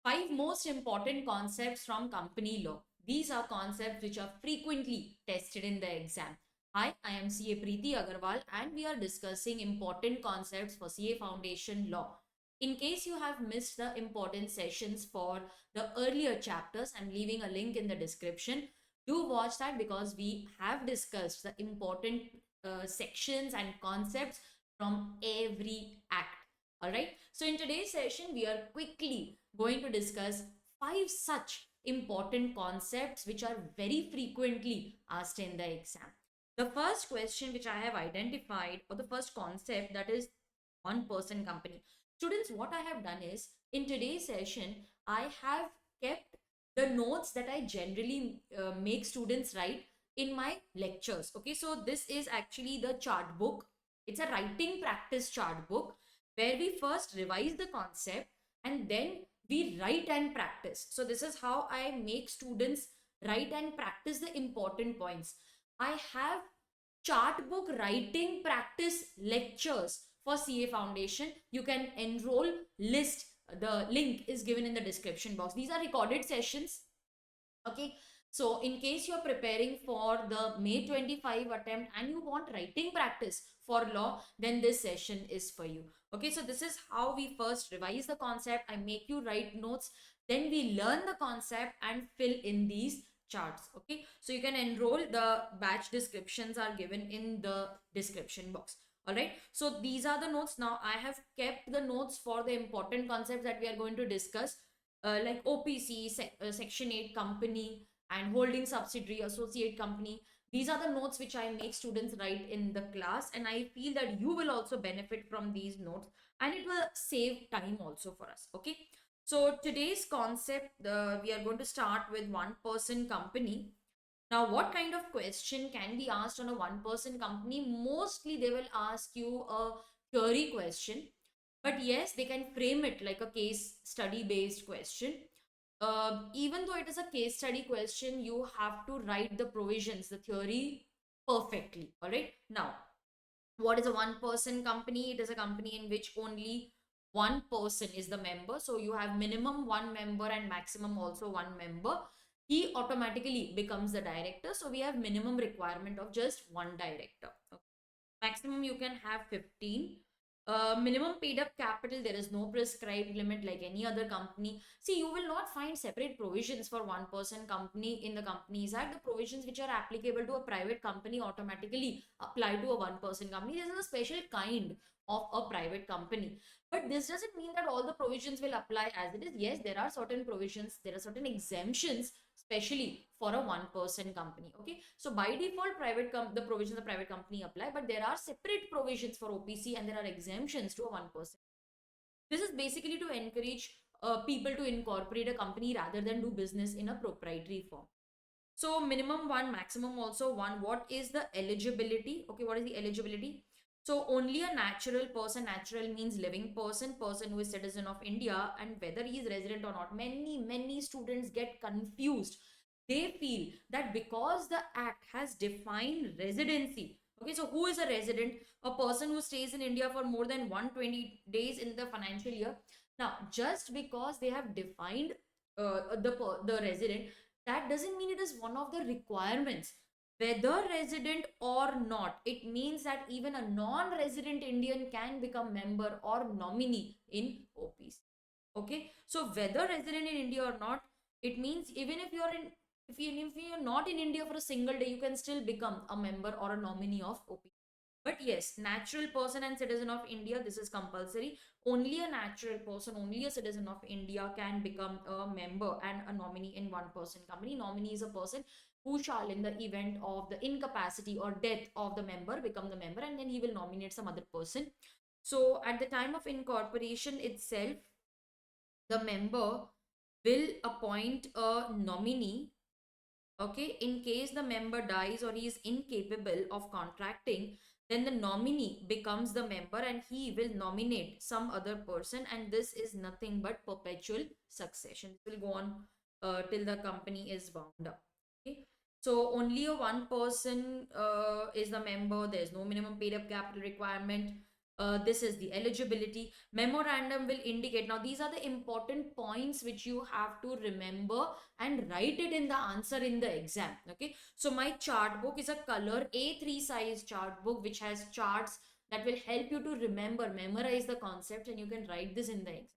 Five most important concepts from company law. These are concepts which are frequently tested in the exam. Hi, I am CA Preeti Agarwal and we are discussing important concepts for CA Foundation Law. In case you have missed the important sessions for the earlier chapters, I'm leaving a link in the description. Do watch that because we have discussed the important sections and concepts from every act. All right. So in today's session, we are quickly going to discuss five such important concepts which are very frequently asked in the exam. The first question which I have identified, or the first concept, that is one person company. Students, what I have done is in today's session, I have kept the notes that I generally make students write in my lectures. Okay, so this is actually the chart book. It's a writing practice chart book where we first revise the concept and then we write and practice. So this is how I make students write and practice the important points. I have chart book writing practice lectures for CA Foundation. You can enroll list. The link is given in the description box. These are recorded sessions. Okay, so in case you're preparing for the May 25 attempt and you want writing practice for law, then this session is for you. Okay, so this is how we first revise the concept. I make you write notes, then we learn the concept and fill in these charts. Okay, so you can enroll. The batch descriptions are given in the description box. All right, so these are the notes. Now I have kept the notes for the important concepts that we are going to discuss, like OPC, Section 8 company, and holding subsidiary, associate company. These are the notes which I make students write in the class, and I feel that you will also benefit from these notes and it will save time also for us. Okay. So today's concept, we are going to start with one person company. Now, what kind of question can be asked on a one person company? Mostly they will ask you a theory question, but yes, they can frame it like a case study based question. Even though it is a case study question, you have to write the provisions, the theory perfectly. All right. Now, what is a one person company? It is a company in which only one person is the member. So you have minimum one member and maximum also one member. He automatically becomes the director. So we have minimum requirement of just one director. Okay. Maximum you can have 15. Minimum paid up capital, there is no prescribed limit like any other company. See, you will not find separate provisions for one person company in the Companies Act. The provisions which are applicable to a private company automatically apply to a one person company. This is a special kind of a private company. But this doesn't mean that all the provisions will apply as it is. Yes, there are certain provisions, there are certain exemptions, especially for a one person company. Okay, so by default the provisions of private company apply, but there are separate provisions for OPC and there are exemptions to a one person. This is basically to encourage people to incorporate a company rather than do business in a proprietary form. So minimum one, maximum also one. What is the eligibility? Okay, what is the eligibility? So only a natural person, natural means living person, person who is citizen of India, and whether he is resident or not. Many students get confused. They feel that because the act has defined residency. Okay, so who is a resident? A person who stays in India for more than 120 days in the financial year. Now, just because they have defined the resident, that doesn't mean it is one of the requirements, whether resident or not. It means that even a non-resident Indian can become member or nominee in OPC. Okay, so whether resident in India or not, it means even if you're in if you're not in India for a single day, you can still become a member or a nominee of OPC. But yes, natural person and citizen of India, this is compulsory. Only a natural person, only a citizen of India can become a member and a nominee in one person company. Nominee is a person who shall, in the event of the incapacity or death of the member, become the member, and then he will nominate some other person. So at the time of incorporation itself, the member will appoint a nominee. Okay, in case the member dies or he is incapable of contracting, then the nominee becomes the member and he will nominate some other person, and this is nothing but perpetual succession. It will go on till the company is wound up. Okay, so only a one person is the member. There is no minimum paid up capital requirement. This is the eligibility. Memorandum will indicate. Now, these are the important points which you have to remember and write it in the answer in the exam. Okay. So, my chart book is a color A3 size chart book which has charts that will help you to remember, memorize the concept, and you can write this in the exam.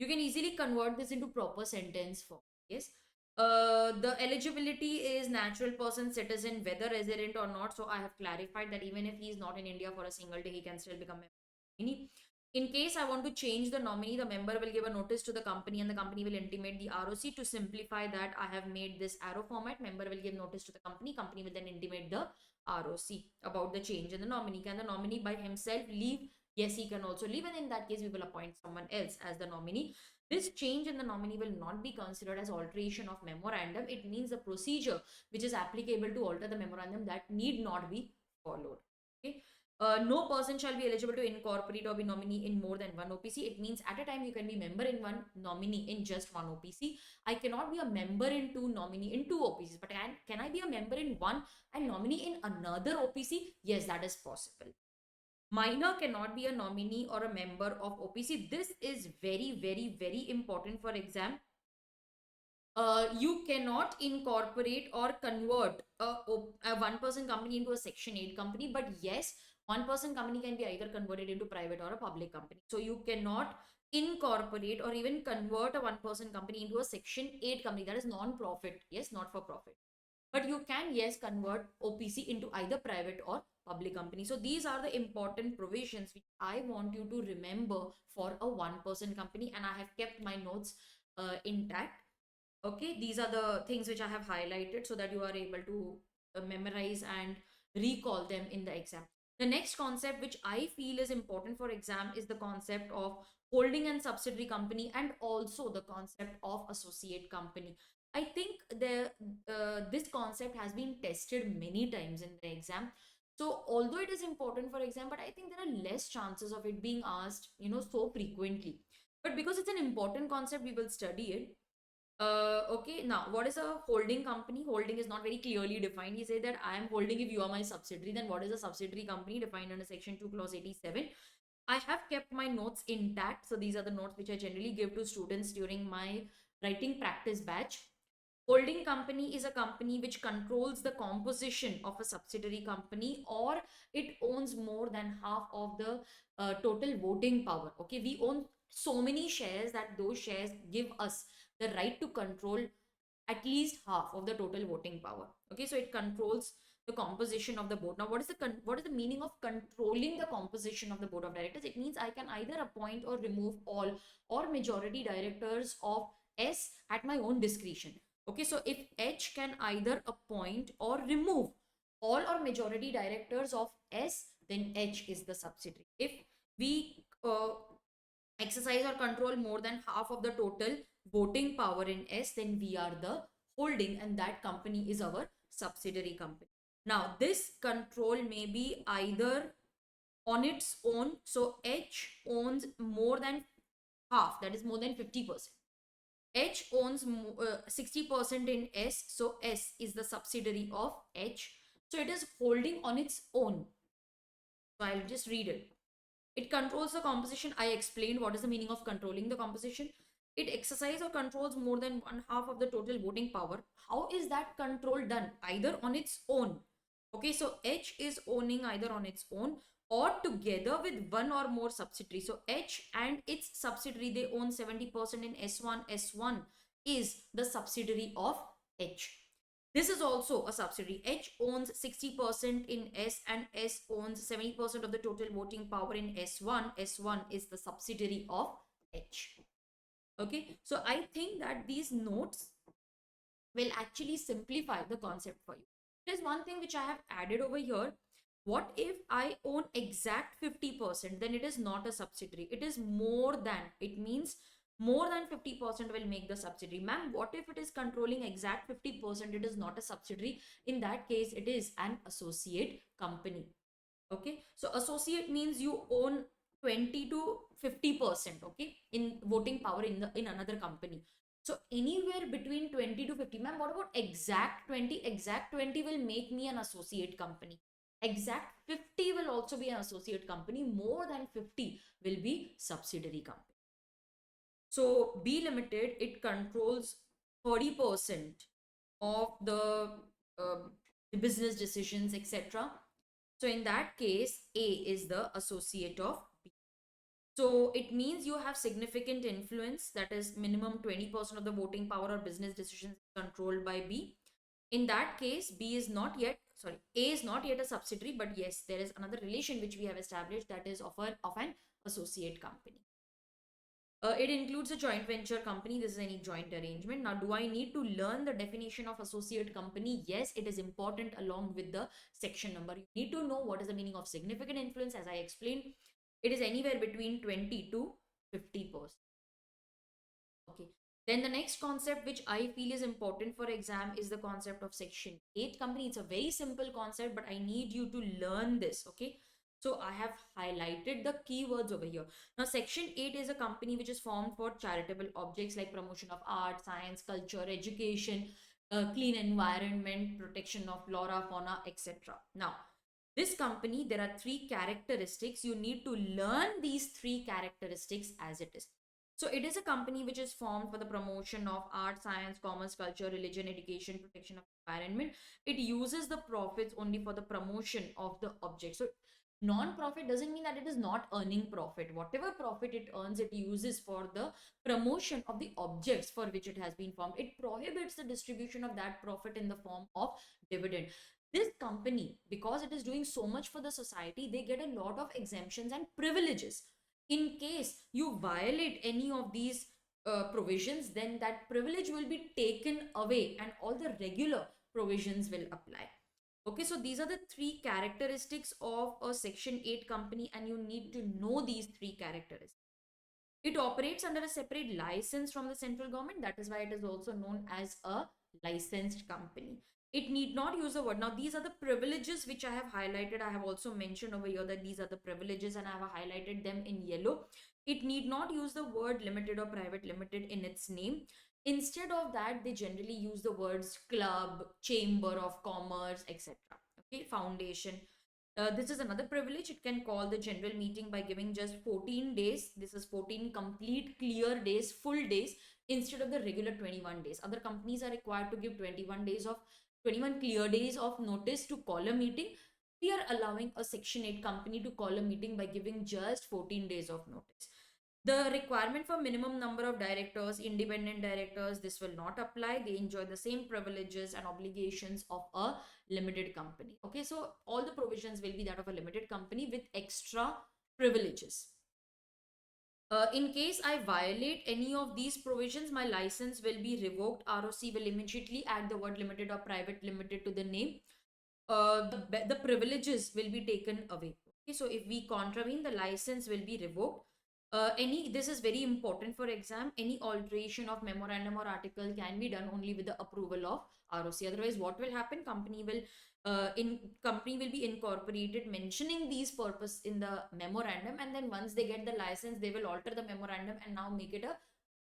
You can easily convert this into proper sentence form. Yes. The eligibility is natural person, citizen, whether resident or not. So I have clarified that even if he is not in India for a single day, he can still become a nominee. In case I want to change the nominee, the member will give a notice to the company and the company will intimate the ROC. To simplify that, I have made this arrow format. Member will give notice to the company. Company will then intimate the ROC about the change in the nominee. Can the nominee by himself leave? Yes, he can also leave, and in that case, we will appoint someone else as the nominee. This change in the nominee will not be considered as alteration of memorandum. It means the procedure which is applicable to alter the memorandum that need not be followed. Okay. No person shall be eligible to incorporate or be nominee in more than one OPC. It means at a time you can be member in one, nominee in just one OPC. I cannot be a member in two, nominee in two OPCs, but can I be a member in one and nominee in another OPC? Yes, that is possible. Minor cannot be a nominee or a member of OPC. This is very, very, very important for exam. You cannot incorporate or convert a one-person company into a Section 8 company, but yes, one-person company can be either converted into private or a public company. So you cannot incorporate or even convert a one-person company into a Section 8 company, that is non-profit, yes, not for profit. But you can, yes, convert OPC into either private or public company. So these are the important provisions which I want you to remember for a one-person company, and I have kept my notes intact. Okay, these are the things which I have highlighted so that you are able to memorize and recall them in the exam. The next concept which I feel is important for exam is the concept of holding and subsidiary company, and also the concept of associate company. I think this concept has been tested many times in the exam. So although it is important for exam, but I think there are less chances of it being asked, so frequently. But because it's an important concept, we will study it. Okay, now what is a holding company? Holding is not very clearly defined. He said that I am holding if you are my subsidiary. Then what is a subsidiary company defined under Section 2, Clause 87? I have kept my notes intact. So these are the notes which I generally give to students during my writing practice batch. Holding company is a company which controls the composition of a subsidiary company, or it owns more than half of the total voting power. Okay, we own so many shares that those shares give us the right to control at least half of the total voting power. Okay, so it controls the composition of the board. Now, what is the meaning of controlling the composition of the board of directors? It means I can either appoint or remove all or majority directors of S at my own discretion. Okay, so if H can either appoint or remove all or majority directors of S, then H is the subsidiary. If we exercise or control more than half of the total voting power in S, then we are the holding, and that company is our subsidiary company. Now, this control may be either on its own. So H owns more than half, that is more than 50%. H owns 60% in S, so S is the subsidiary of H. So it is holding on its own. So I'll just read it. It controls the composition. I explained what is the meaning of controlling the composition. It exercises or controls more than one half of the total voting power. How is that control done? Either on its own. Okay, so H is owning either on its own or together with one or more subsidiaries. So H and its subsidiary, they own 70% in S1. S1 is the subsidiary of H. This is also a subsidiary. H owns 60% in S and S owns 70% of the total voting power in S1. S1 is the subsidiary of H. Okay, so I think that these notes will actually simplify the concept for you. There's one thing which I have added over here. What if I own exact 50%? Then it is not a subsidiary. It is more than. It means more than 50% will make the subsidiary. Ma'am, what if it is controlling exact 50%? It is not a subsidiary. In that case, it is an associate company. Okay, so associate means you own 20 to 50%, okay, in voting power in another company. So anywhere between 20 to 50. Ma'am, what about exact 20? Exact 20 will make me an associate company. Exact 50 will also be an associate company. More than 50 will be subsidiary company. So B Limited, it controls 30% of uh, the business decisions, etc. So in that case, A is the associate of B. So it means you have significant influence, that is minimum 20% of the voting power or business decisions controlled by B. In that case, A is not yet a subsidiary, but yes, there is another relation which we have established, that is of an associate company. It includes a joint venture company. This is any joint arrangement. Now, do I need to learn the definition of associate company? Yes, it is important along with the section number. You need to know what is the meaning of significant influence. As I explained, it is anywhere between 20 to 50%. Okay. Then the next concept which I feel is important for exam is the concept of section 8 company. It's a very simple concept, but I need you to learn this. Okay. So I have highlighted the keywords over here. Now, section 8 is a company which is formed for charitable objects like promotion of art, science, culture, education, clean environment, protection of flora, fauna, etc. Now, this company, there are three characteristics. You need to learn these three characteristics as it is. So it is a company which is formed for the promotion of art, science, commerce, culture, religion, education, protection of environment. It uses the profits only for the promotion of the object. So non-profit doesn't mean that it is not earning profit. Whatever profit it earns, it uses for the promotion of the objects for which it has been formed. It prohibits the distribution of that profit in the form of dividend. This company, because it is doing so much for the society, they get a lot of exemptions and privileges. In case you violate any of these provisions, then that privilege will be taken away and all the regular provisions will apply. Okay, so these are the three characteristics of a section 8 company, and you need to know these three characteristics. It operates under a separate license from the central government. That is why it is also known as a licensed company. It need not use the word. Now, these are the privileges which I have highlighted. I have also mentioned over here that these are the privileges and I have highlighted them in yellow. It need not use the word limited or private limited in its name. Instead of that, they generally use the words club, chamber of commerce, etc. Okay, foundation. This is another privilege. It can call the general meeting by giving just 14 days. This is 14 complete clear days, full days, instead of the regular 21 days. Other companies are required to give 21 clear days of notice to call a meeting. We are allowing a Section 8 company to call a meeting by giving just 14 days of notice. The requirement for minimum number of directors, independent directors, this will not apply. They enjoy the same privileges and obligations of a limited company. Okay, so all the provisions will be that of a limited company with extra privileges. In case I violate any of these provisions, my license will be revoked. ROC will immediately add the word limited or private limited to the name. The privileges will be taken away. Okay, so if we contravene, the license will be revoked. This is very important for exam. Any alteration of memorandum or article can be done only with the approval of ROC. Otherwise, what will happen? Company will be incorporated mentioning these purpose in the memorandum, and then once they get the license, they will alter the memorandum and now make it a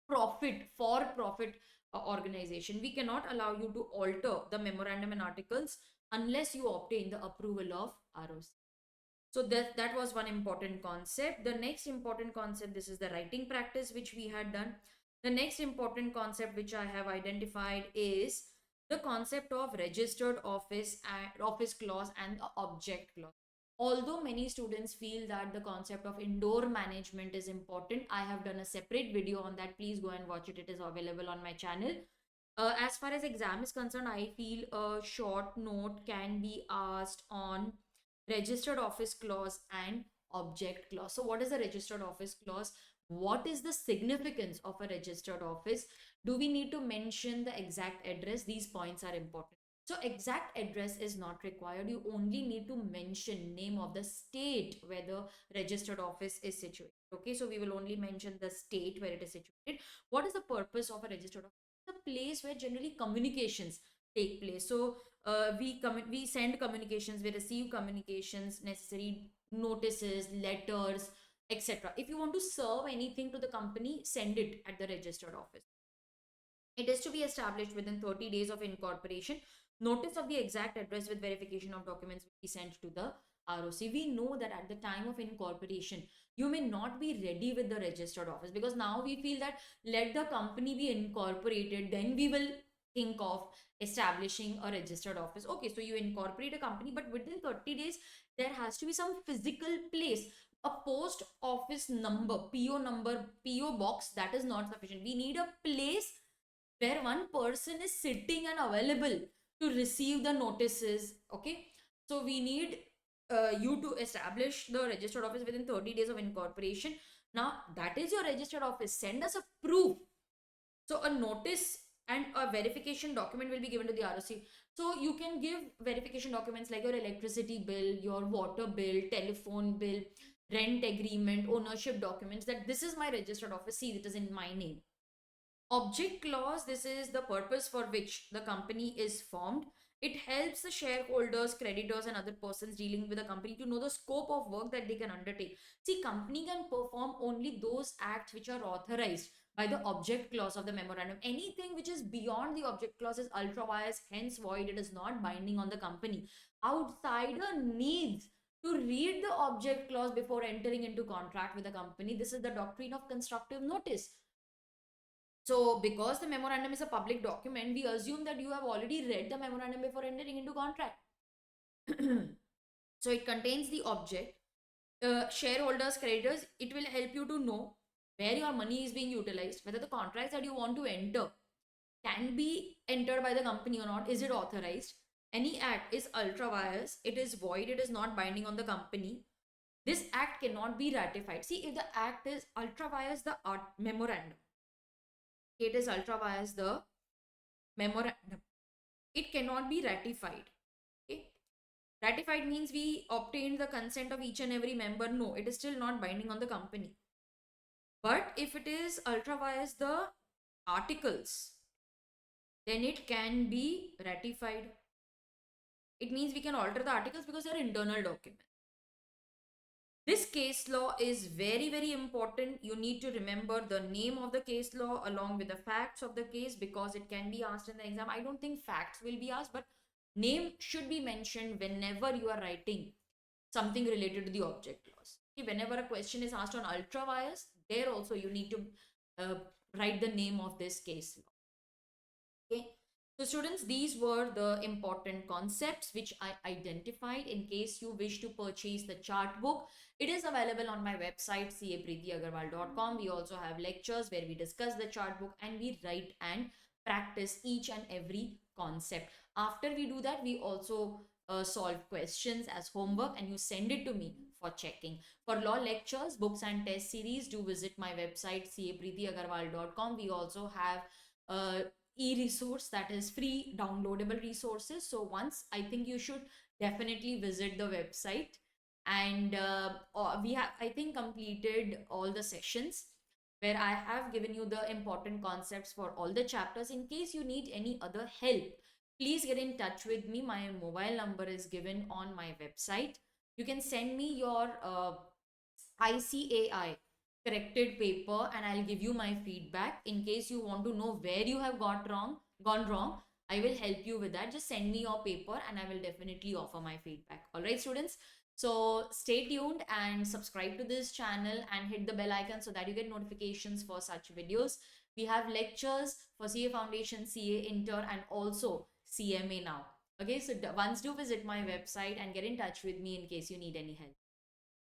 for profit organization. We cannot allow you to alter the memorandum and articles unless you obtain the approval of ROC. So that was one important concept. The next important concept, this is the writing practice which we had done. The next important concept which I have identified is the concept of registered office and office clause and the object clause. Although many students feel that the concept of indoor management is important, I have done a separate video on that. Please go and watch it. It is available on my channel. As far as exam is concerned, I feel a short note can be asked on registered office clause and object clause. So what is the registered office clause? What is the significance of a registered office? Do we need to mention the exact address? These points are important. So exact address is not required. You only need to mention name of the state where the registered office is situated. Okay, so we will only mention the state where it is situated. What is the purpose of a registered office? The place where generally communications take place. So we send communications, we receive communications, necessary notices, letters, etc. If you want to serve anything to the company, send it at the registered office. It is to be established within 30 days of incorporation. Notice of the exact address with verification of documents will be sent to the ROC. We know that at the time of incorporation, you may not be ready with the registered office, because now we feel that let the company be incorporated, then we will think of establishing a registered office. Okay, so you incorporate a company, but within 30 days, there has to be some physical place, a post office number, PO box. That is not sufficient. We need a place where one person is sitting and available to receive the notices. Okay, so we need you to establish the registered office within 30 days of incorporation. Now that is your registered office, send us a proof. So a notice and a verification document will be given to the ROC. So you can give verification documents like your electricity bill, your water bill, telephone bill, rent agreement, ownership documents, that this is my registered office, see, it is in my name. Object clause, this is the purpose for which the company is formed. It helps the shareholders, creditors, and other persons dealing with the company to know the scope of work that they can undertake. See, company can perform only those acts which are authorized by the object clause of the memorandum. Anything which is beyond the object clause is ultra vires, hence void. It is not binding on the company. Outsider needs to read the object clause before entering into contract with the company. This is the doctrine of constructive notice. So, because the memorandum is a public document, we assume that you have already read the memorandum before entering into contract. So, it contains the object, shareholders, creditors. It will help you to know where your money is being utilized, whether the contracts that you want to enter can be entered by the company or not. Is it authorized? Any act is ultra vires, it is void, it is not binding on the company. This act cannot be ratified. See, if the act is ultra vires the memorandum, it is ultra vires the memorandum, it cannot be ratified. Okay, ratified means we obtained the consent of each and every member. No, it is still not binding on the company. But if it is ultra vires the articles, then it can be ratified. It means we can alter the articles because they are internal documents. This case law is very, very important. You need to remember the name of the case law along with the facts of the case, because it can be asked in the exam. I don't think facts will be asked, but name should be mentioned whenever you are writing something related to the object clause. Whenever a question is asked on ultra vires, there also you need to write the name of this case law. Okay. So students, these were the important concepts which I identified. In case you wish to purchase the chart book, it is available on my website capreetyagarwal.com. We also have lectures where we discuss the chart book and we write and practice each and every concept. After we do that, we also solve questions as homework and you send it to me for checking. For law lectures, books and test series, do visit my website capreetyagarwal.com. We also have e-resource, that is free downloadable resources. So once, I think you should definitely visit the website. And we have, I think, completed all the sessions where I have given you the important concepts for all the chapters. In case you need any other help, please get in touch with me. My mobile number is given on my website. You can send me your ICAI corrected paper and I'll give you my feedback. In case you want to know where you have gone wrong, I will help you with that. Just send me your paper and I will definitely offer my feedback. All right, students. So stay tuned and subscribe to this channel and hit the bell icon so that you get notifications for such videos. We have lectures for CA Foundation, CA Inter, and also CMA now. Okay, so once do visit my website and get in touch with me in case you need any help.